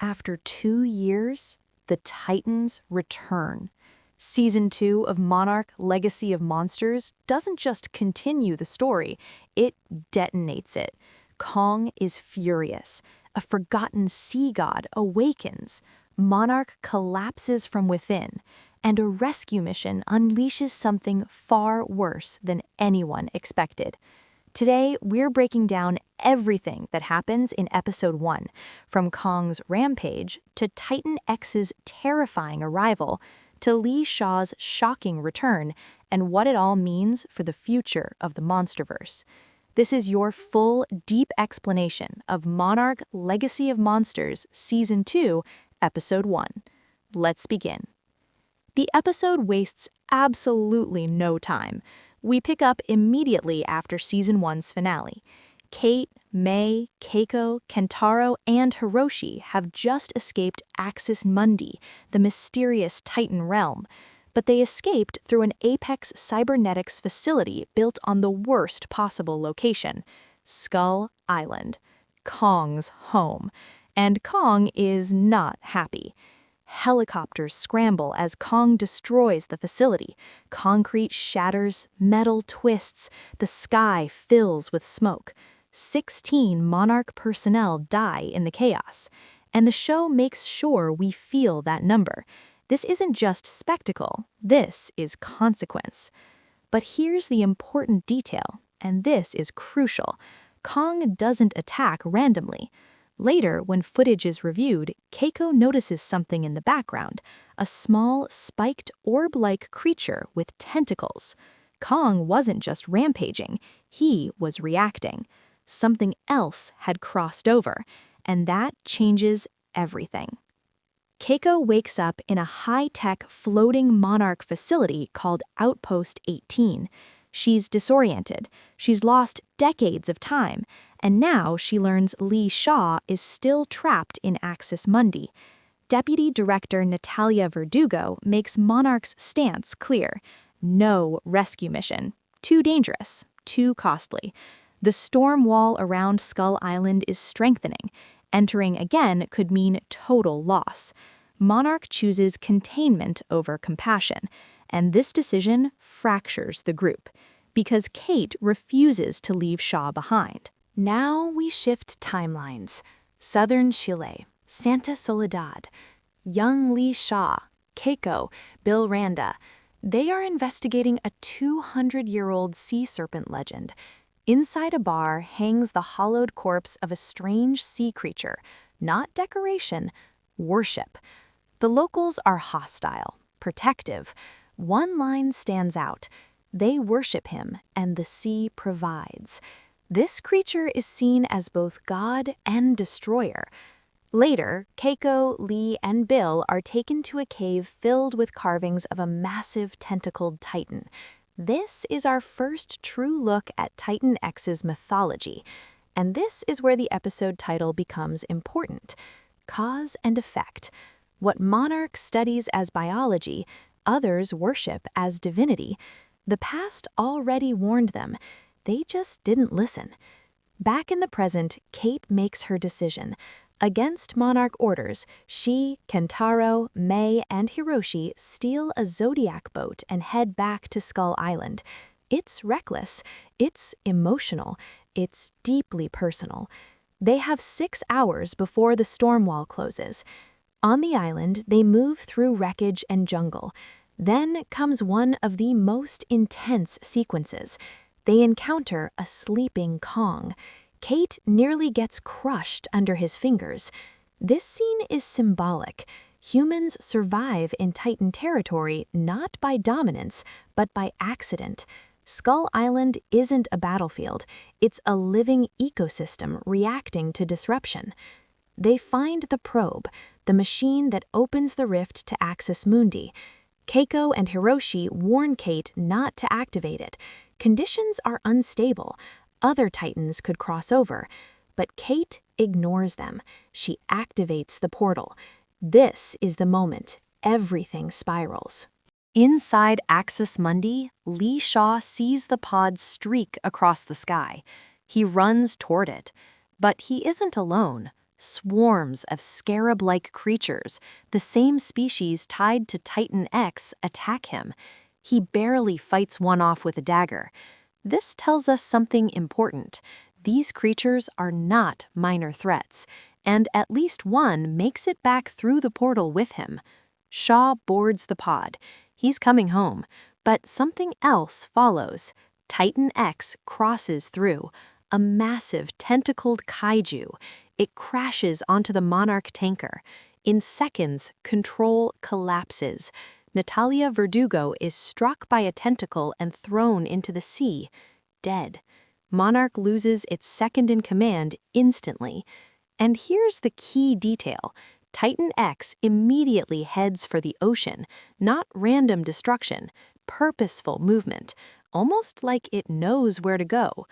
After 2 years, the Titans return. Season 2 of Monarch: Legacy of Monsters doesn't just continue the story, it detonates it. Kong is furious. A forgotten sea god awakens. Monarch collapses from within, and a rescue mission unleashes something far worse than anyone expected. Today, we're breaking down everything that happens in Episode 1, from Kong's rampage to Titan X's terrifying arrival to Li Shaw's shocking return and what it all means for the future of the MonsterVerse. This is your full, deep explanation of Monarch: Legacy of Monsters Season 2, Episode 1. Let's begin. The episode wastes absolutely no time. We pick up immediately after Season 1's finale. Kate, Mei, Keiko, Kentaro, and Hiroshi have just escaped Axis Mundi, the mysterious Titan realm. But they escaped through an Apex cybernetics facility built on the worst possible location, Skull Island, Kong's home. And Kong is not happy. Helicopters scramble as Kong destroys the facility. Concrete shatters, metal twists, the sky fills with smoke. 16 Monarch personnel die in the chaos. And the show makes sure we feel that number. This isn't just spectacle, this is consequence. But here's the important detail, and this is crucial. Kong doesn't attack randomly. Later, when footage is reviewed, Keiko notices something in the background, a small, spiked, orb-like creature with tentacles. Kong wasn't just rampaging, he was reacting. Something else had crossed over, and that changes everything. Keiko wakes up in a high-tech floating Monarch facility called Outpost 18. She's disoriented. She's lost decades of time, and now she learns Li Shaw is still trapped in Axis Mundi. Deputy Director Natalia Verdugo makes Monarch's stance clear. No rescue mission. Too dangerous. Too costly. The storm wall around Skull Island is strengthening. Entering again could mean total loss. Monarch chooses containment over compassion, and this decision fractures the group, because Kate refuses to leave Shaw behind. Now we shift timelines. Southern Chile, Santa Soledad. Young Li Shaw, Keiko, Bill Randa. They are investigating a 200-year-old sea serpent legend. Inside a bar hangs the hollowed corpse of a strange sea creature. Not decoration, worship. The locals are hostile, protective. One line stands out. They worship him, and the sea provides. This creature is seen as both god and destroyer. Later, Keiko, Lee, and Bill are taken to a cave filled with carvings of a massive tentacled titan. This is our first true look at Titan X's mythology, and this is where the episode title becomes important. Cause and effect. What Monarch studies as biology, others worship as divinity. The past already warned them. They just didn't listen. Back in the present, Kate makes her decision. Against Monarch orders, she, Kentaro, Mei, and Hiroshi steal a Zodiac boat and head back to Skull Island. It's reckless, it's emotional, it's deeply personal. They have 6 hours before the storm wall closes. On the island, they move through wreckage and jungle. Then comes one of the most intense sequences. They encounter a sleeping Kong. Kate nearly gets crushed under his fingers. This scene is symbolic. Humans survive in Titan territory not by dominance, but by accident. Skull Island isn't a battlefield. It's a living ecosystem reacting to disruption. They find the probe, the machine that opens the rift to Axis Mundi. Keiko and Hiroshi warn Kate not to activate it. Conditions are unstable. Other Titans could cross over, but Kate ignores them. She activates the portal. This is the moment everything spirals. Inside Axis Mundi, Li Shaw sees the pod streak across the sky. He runs toward it, but he isn't alone. Swarms of scarab-like creatures, the same species tied to Titan X, attack him. He barely fights one off with a dagger. This tells us something important. These creatures are not minor threats, and at least one makes it back through the portal with him. Shaw boards the pod. He's coming home, but something else follows. Titan X crosses through, a massive tentacled kaiju. It crashes onto the Monarch tanker. In seconds, control collapses. Natalia Verdugo is struck by a tentacle and thrown into the sea, dead. Monarch loses its second-in-command instantly. And here's the key detail. Titan X immediately heads for the ocean, not random destruction, purposeful movement, almost like it knows where to go.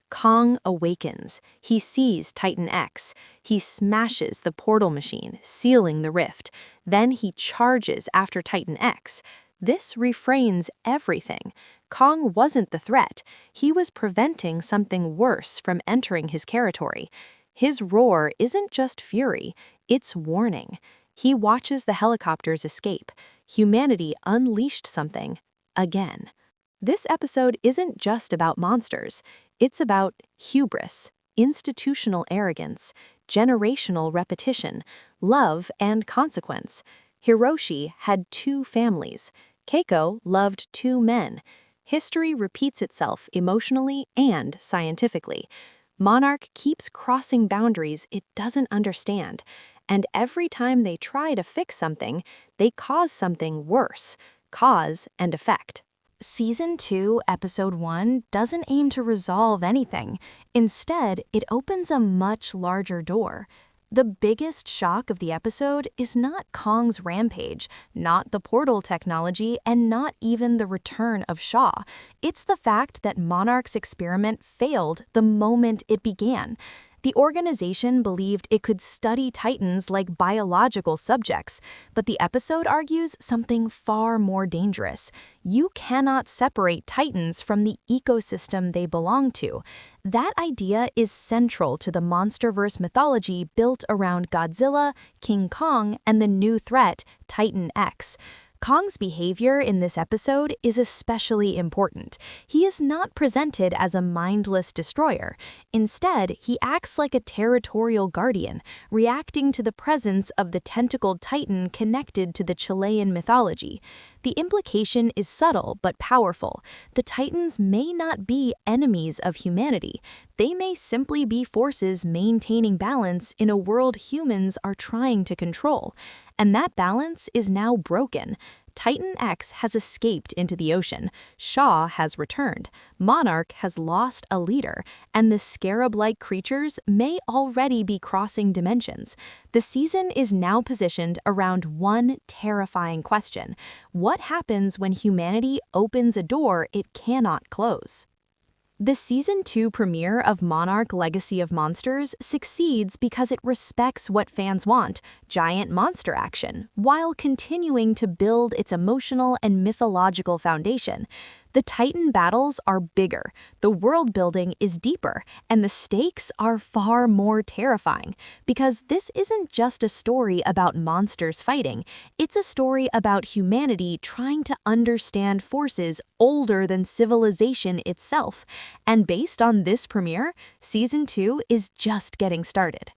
Kong awakens. He sees Titan X. He smashes the portal machine, sealing the rift. Then he charges after Titan X. This refrains everything. Kong wasn't the threat. He was preventing something worse from entering his territory. His roar isn't just fury, it's warning. He watches the helicopters escape. Humanity unleashed something again. This episode isn't just about monsters. It's about hubris, institutional arrogance, generational repetition, love and consequence. Hiroshi had 2 families. Keiko loved 2 men. History repeats itself emotionally and scientifically. Monarch keeps crossing boundaries it doesn't understand, and every time they try to fix something, they cause something worse. Cause and effect. Season 2, Episode 1 doesn't aim to resolve anything. Instead, it opens a much larger door. The biggest shock of the episode is not Kong's rampage, not the portal technology, and not even the return of Shaw. It's the fact that Monarch's experiment failed the moment it began. The organization believed it could study Titans like biological subjects, but the episode argues something far more dangerous. You cannot separate Titans from the ecosystem they belong to. That idea is central to the MonsterVerse mythology built around Godzilla, King Kong, and the new threat, Titan X. Kong's behavior in this episode is especially important. He is not presented as a mindless destroyer. Instead, he acts like a territorial guardian, reacting to the presence of the tentacled titan connected to the Chilean mythology. The implication is subtle but powerful. The Titans may not be enemies of humanity. They may simply be forces maintaining balance in a world humans are trying to control. And that balance is now broken. Titan X has escaped into the ocean, Shaw has returned, Monarch has lost a leader, and the scarab-like creatures may already be crossing dimensions. The season is now positioned around one terrifying question: what happens when humanity opens a door it cannot close? The Season 2 premiere of Monarch Legacy of Monsters succeeds because it respects what fans want, giant monster action, while continuing to build its emotional and mythological foundation. The Titan battles are bigger, the world building is deeper, and the stakes are far more terrifying. Because this isn't just a story about monsters fighting, it's a story about humanity trying to understand forces older than civilization itself. And based on this premiere, Season 2 is just getting started.